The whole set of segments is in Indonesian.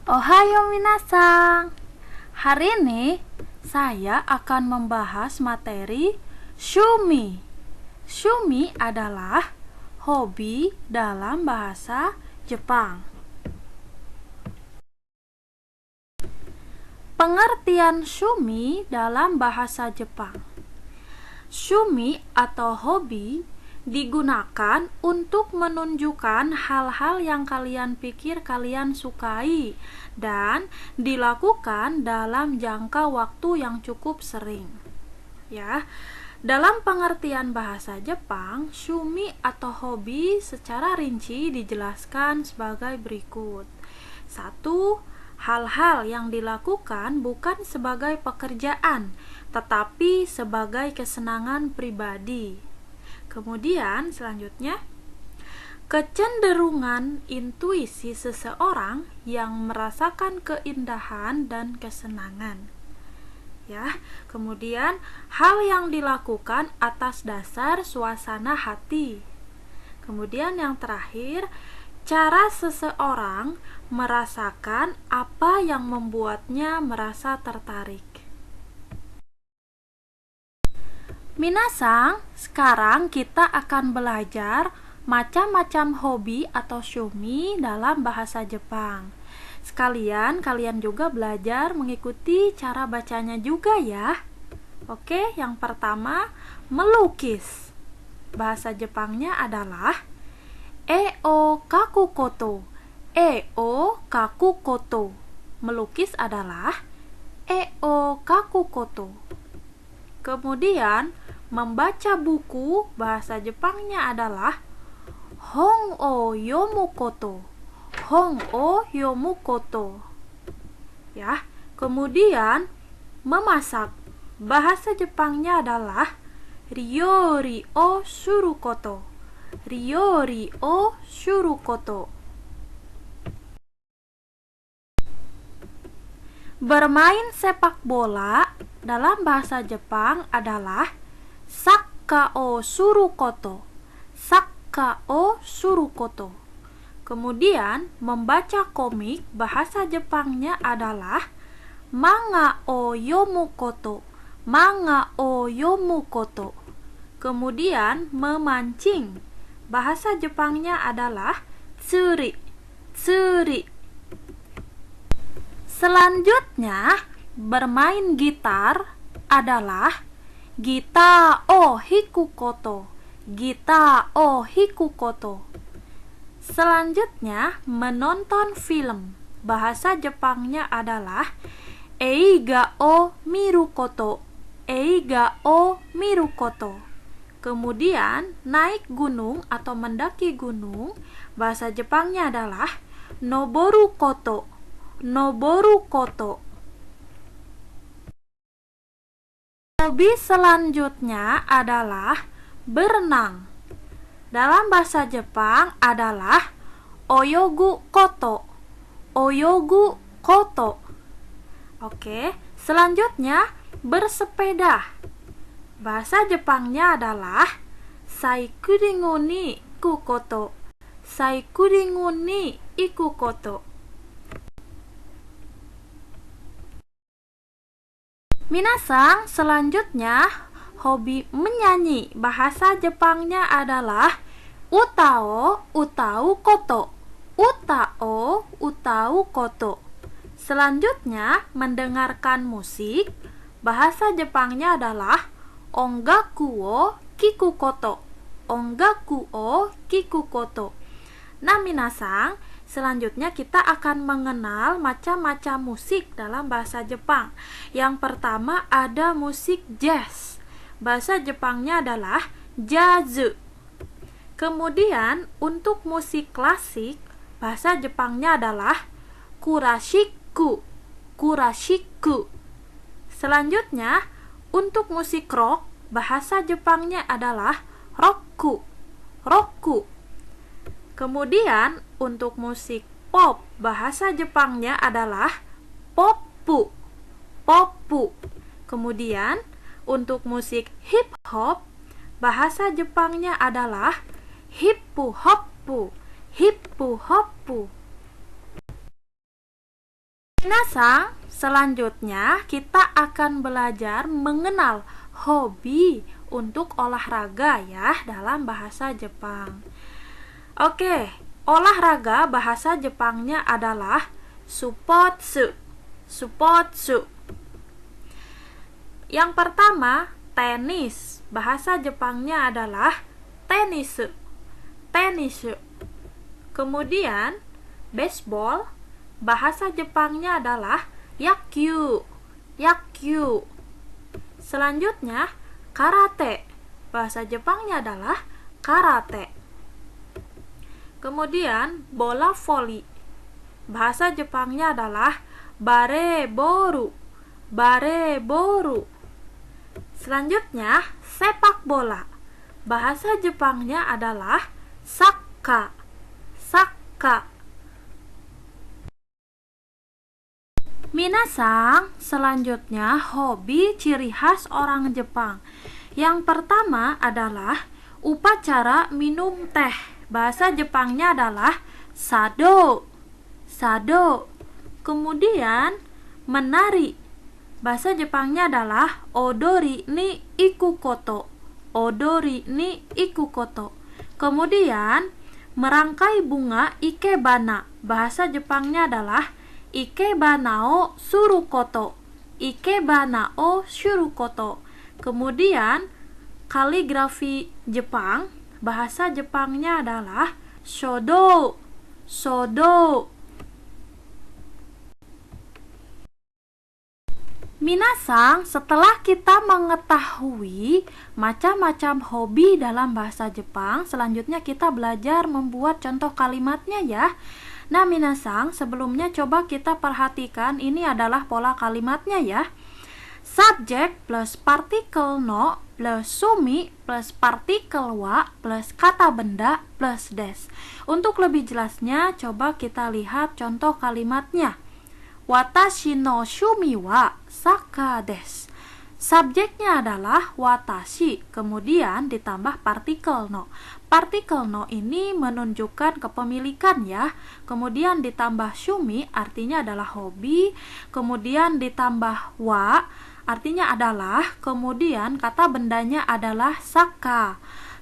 Ohayo minasan. Hari ini saya akan membahas materi Shumi. Shumi adalah hobi dalam bahasa Jepang. Pengertian shumi dalam bahasa Jepang. Shumi atau hobi digunakan untuk menunjukkan hal-hal yang kalian pikir kalian sukai dan dilakukan dalam jangka waktu yang cukup sering. Ya, dalam pengertian bahasa Jepang, shumi atau hobi secara rinci dijelaskan sebagai berikut. 1. Hal-hal yang dilakukan bukan sebagai pekerjaan, tetapi sebagai kesenangan pribadi. Kemudian selanjutnya, kecenderungan intuisi seseorang yang merasakan keindahan dan kesenangan. Ya, kemudian hal yang dilakukan atas dasar suasana hati. Kemudian yang terakhir, cara seseorang merasakan apa yang membuatnya merasa tertarik. Minasang, sekarang kita akan belajar macam-macam hobi atau shumi dalam bahasa Jepang. Sekalian kalian juga belajar mengikuti cara bacanya juga ya. Oke, yang pertama, melukis. Bahasa Jepangnya adalah eo kakukoto. Eo kakukoto. Melukis adalah eo kakukoto. Kemudian, membaca buku, bahasa Jepangnya adalah hon o yomukoto. Hon o yomukoto. Ya, kemudian memasak. Bahasa Jepangnya adalah ryori o surukoto. Ryori o surukoto. Bermain sepak bola dalam bahasa Jepang adalah sakka o surukoto. Sakka o surukoto. Kemudian, membaca komik, bahasa Jepangnya adalah manga o yomukoto. Manga o yomukoto. Kemudian, memancing, bahasa Jepangnya adalah tsuri. Tsuri. Selanjutnya, bermain gitar adalah gita o hikukoto. Gita o hikukoto. Selanjutnya, menonton film. Bahasa Jepangnya adalah eiga o mirukoto. Eiga o mirukoto. Kemudian, naik gunung atau mendaki gunung. Bahasa Jepangnya adalah noborukoto. Noborukoto. Hobi selanjutnya adalah berenang. Dalam bahasa Jepang adalah oyogu koto. Oyogu koto. Oke, selanjutnya bersepeda. Bahasa Jepangnya adalah saikuringu ni ikukoto. Saikuringu ni ikukoto. Minasang, selanjutnya hobi menyanyi. Bahasa Jepangnya adalah utao utau koto. Utao utau koto. Selanjutnya, mendengarkan musik. Bahasa Jepangnya adalah ongaku o kikukoto. Ongaku o kikukoto. Nah, minasang, selanjutnya kita akan mengenal macam-macam musik dalam bahasa Jepang. Yang pertama ada musik jazz. Bahasa Jepangnya adalah jazz. Kemudian untuk musik klasik, bahasa Jepangnya adalah kurashiku. Kurashiku. Selanjutnya untuk musik rock, bahasa Jepangnya adalah roku. Roku. Kemudian untuk musik pop, bahasa Jepangnya adalah poppu. Poppu. Kemudian untuk musik hip hop, bahasa Jepangnya adalah hippu hoppu. Hippu hoppu. Minasang, selanjutnya kita akan belajar mengenal hobi untuk olahraga ya dalam bahasa Jepang. Oke, olahraga bahasa Jepangnya adalah supotsu. Supotsu. Yang pertama, tenis. Bahasa Jepangnya adalah tenisu. Tenisu. Kemudian, baseball. Bahasa Jepangnya adalah yakyu. Yakyu. Selanjutnya, karate. Bahasa Jepangnya adalah karate. Kemudian, bola voli. Bahasa Jepangnya adalah bareboru. Bareboru. Selanjutnya, sepak bola. Bahasa Jepangnya adalah sakka. Sakka. Minasang, selanjutnya hobi ciri khas orang Jepang. Yang pertama adalah upacara minum teh. Bahasa Jepangnya adalah sado. Sado. Kemudian menari. Bahasa Jepangnya adalah odori ni ikukoto. Odori ni ikukoto. Kemudian merangkai bunga ikebana. Bahasa Jepangnya adalah ikebana o surukoto. Ikebana o surukoto. Kemudian kaligrafi Jepang. Bahasa Jepangnya adalah shodo. Shodo. Minasang, setelah kita mengetahui macam-macam hobi dalam bahasa Jepang, selanjutnya kita belajar membuat contoh kalimatnya ya. Nah, minasang, sebelumnya coba kita perhatikan ini adalah pola kalimatnya ya. Subjek plus partikel no plus sumi plus partikel wa plus kata benda plus des. Untuk lebih jelasnya, coba kita lihat contoh kalimatnya. Watashi no shumi wa saka desu. Subjeknya adalah watashi, kemudian ditambah partikel no. Partikel no ini menunjukkan kepemilikan ya. Kemudian ditambah shumi artinya adalah hobi. Kemudian ditambah wa artinya adalah. Kemudian kata bendanya adalah saka.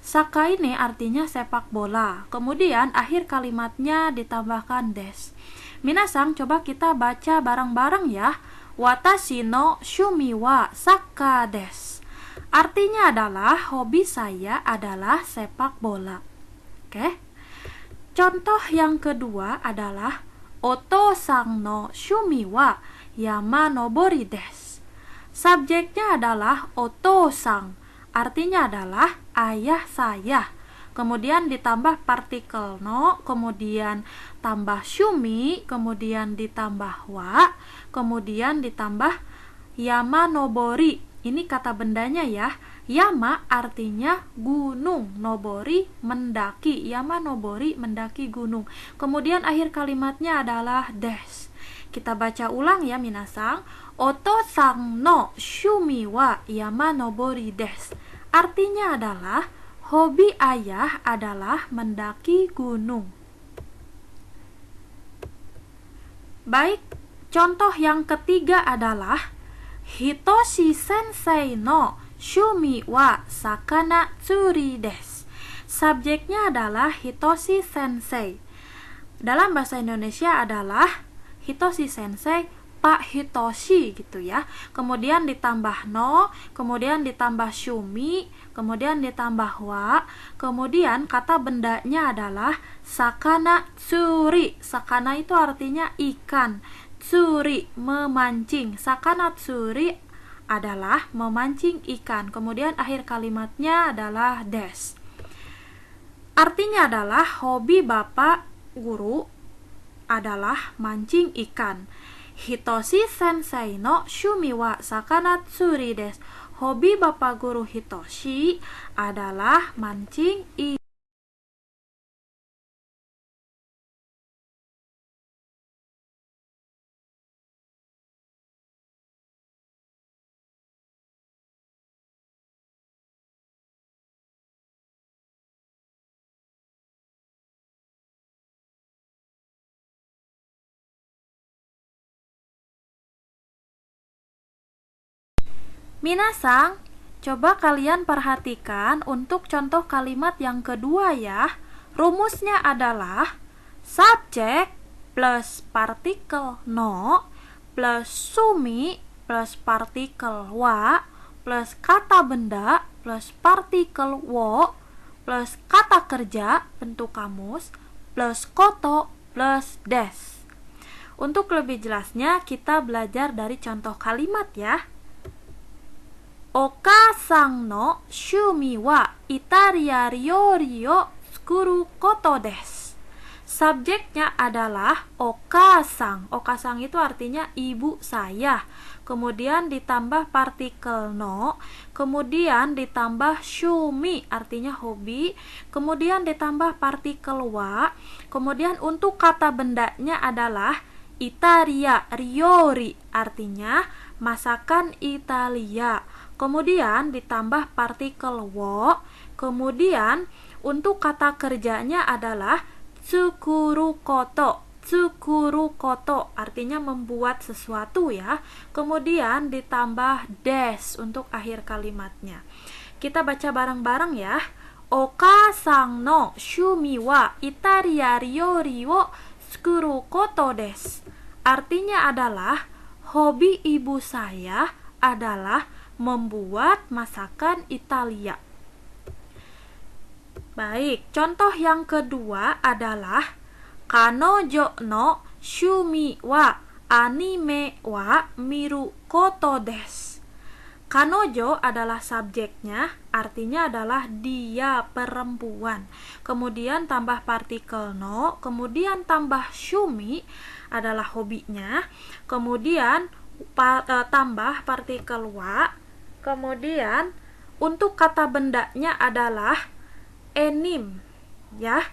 Saka ini artinya sepak bola. Kemudian akhir kalimatnya ditambahkan des. Minasang, coba kita baca bareng-bareng ya. Watashi no shumi wa saka desu. Artinya adalah hobi saya adalah sepak bola. Oke. Contoh yang kedua adalah otosang no shumi wa yama nobori desu. Subjeknya adalah otosang. Artinya adalah ayah saya. Kemudian ditambah partikel no, kemudian tambah shumi, kemudian ditambah wa, kemudian ditambah yama nobori. Ini kata bendanya ya. Yama artinya gunung, nobori mendaki. Yama nobori mendaki gunung. Kemudian akhir kalimatnya adalah des. Kita baca ulang ya minasang. Otosang no shumi wa yama nobori des. Artinya adalah hobi ayah adalah mendaki gunung. Baik, contoh yang ketiga adalah Hitoshi sensei no shumi wa sakana tsuri desu. Subjeknya adalah Hitoshi sensei. Dalam bahasa Indonesia adalah Hitoshi sensei Pak Hitoshi gitu ya. Kemudian ditambah no, kemudian ditambah shumi, kemudian ditambah wa, kemudian kata bendanya adalah sakana tsuri. Sakana itu artinya ikan, tsuri memancing. Sakana tsuri adalah memancing ikan. Kemudian akhir kalimatnya adalah des. Artinya adalah hobi bapak guru adalah mancing ikan. Hitoshi sensei no shumi wa sakana tsuri desu. Hobi bapak guru Hitoshi adalah mancing ikan. Minasang, coba kalian perhatikan untuk contoh kalimat yang kedua ya. Rumusnya adalah subjek plus partikel no plus sumi plus partikel wa plus kata benda plus partikel wo plus kata kerja bentuk kamus plus koto plus des. Untuk lebih jelasnya kita belajar dari contoh kalimat ya. Okasang no shumi wa Italia ryori o tsukuru koto desu. Subjeknya adalah okasang. Okasang itu artinya ibu saya. Kemudian ditambah partikel no, kemudian ditambah shumi artinya hobi, kemudian ditambah partikel wa, kemudian untuk kata bendanya adalah Italia ryori artinya masakan Italia. Kemudian ditambah partikel wo, kemudian untuk kata kerjanya adalah tsukuru koto. Tsukuru koto artinya membuat sesuatu ya. Kemudian ditambah des untuk akhir kalimatnya. Kita baca bareng-bareng ya. Okasang no shumi wa Italia ryori wo tsukuru koto desu. Artinya adalah hobi ibu saya adalah membuat masakan Italia. Baik, contoh yang kedua adalah kanojo no shumi wa anime wa miru koto desu. Kanojo adalah subjeknya, artinya adalah dia perempuan. Kemudian tambah partikel no, kemudian tambah shumi adalah hobinya. Kemudian tambah partikel wa. Kemudian untuk kata bendanya adalah enim ya.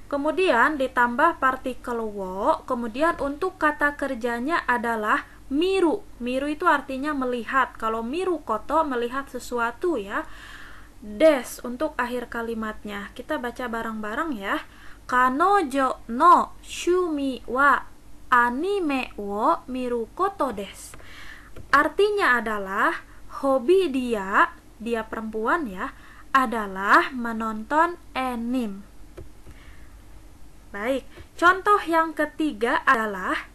Kemudian ditambah partikel wo. Kemudian untuk kata kerjanya adalah miru. Miru itu artinya melihat. Kalau miru koto melihat sesuatu ya. Des untuk akhir kalimatnya. Kita baca bareng-bareng ya. Kanojo no shumi wa anime wo miru koto desu. Artinya adalah hobi dia perempuan ya, adalah menonton anime. Baik, contoh yang ketiga adalah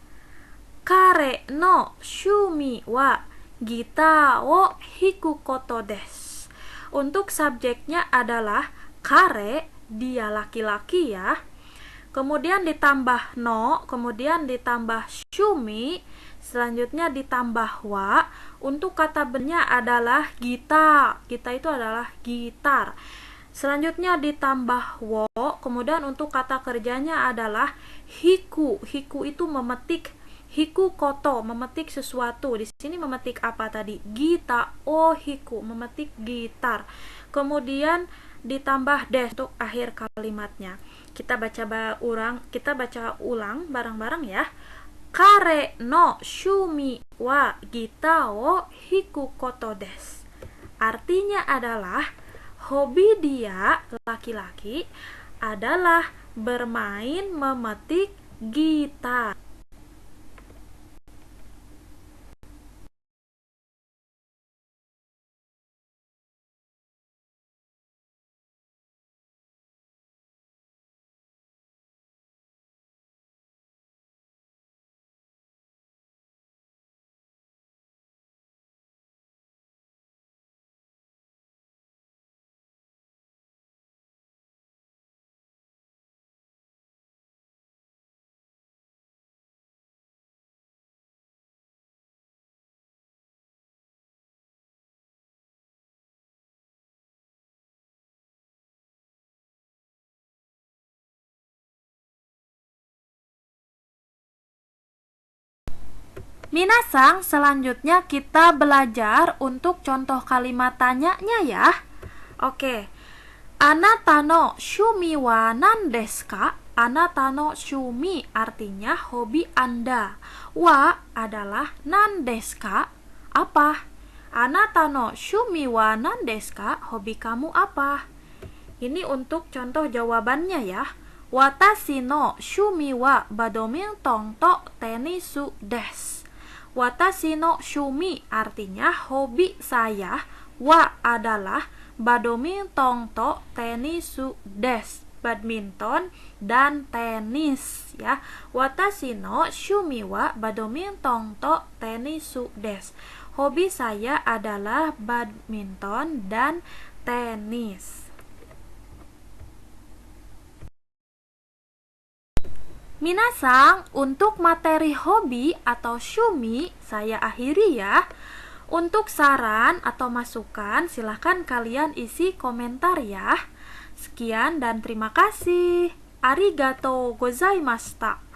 kare no shumi wa gita wo hiku koto desu. Untuk subjeknya adalah kare, dia laki-laki ya. Kemudian ditambah no, kemudian ditambah shumi, selanjutnya ditambah wa. Untuk kata bendanya adalah gita. Gita itu adalah gitar. Selanjutnya ditambah wo, kemudian untuk kata kerjanya adalah hiku. Hiku itu memetik. Hiku koto, memetik sesuatu. Di sini memetik apa tadi? Gita. Oh, hiku, memetik gitar. Kemudian ditambah des untuk akhir kalimatnya. Kita baca ulang bareng-bareng ya. Kare no shumi wa gita wo hiku koto desu. Artinya adalah hobi dia laki-laki adalah bermain memetik gitar. Minasang, selanjutnya kita belajar untuk contoh kalimat tanyanya ya. Oke. Anata no shumi wa nan desu ka? Anata no shumi artinya hobi Anda. Wa adalah nan desu ka? Apa? Anata no shumi wa nan desu ka? Hobi kamu apa? Ini untuk contoh jawabannya ya. Watashi no shumi wa badminton to tenisu desu. Watashi no shumi artinya hobi saya, wa adalah badminton to tenisu desu, badminton dan tenis ya. Watashi no shumi wa badminton to tenisu desu. Hobi saya adalah badminton dan tenis. Minasang, untuk materi hobi atau shumi saya akhiri ya. Untuk saran atau masukan silahkan kalian isi komentar ya. Sekian dan terima kasih. Arigatou gozaimashita.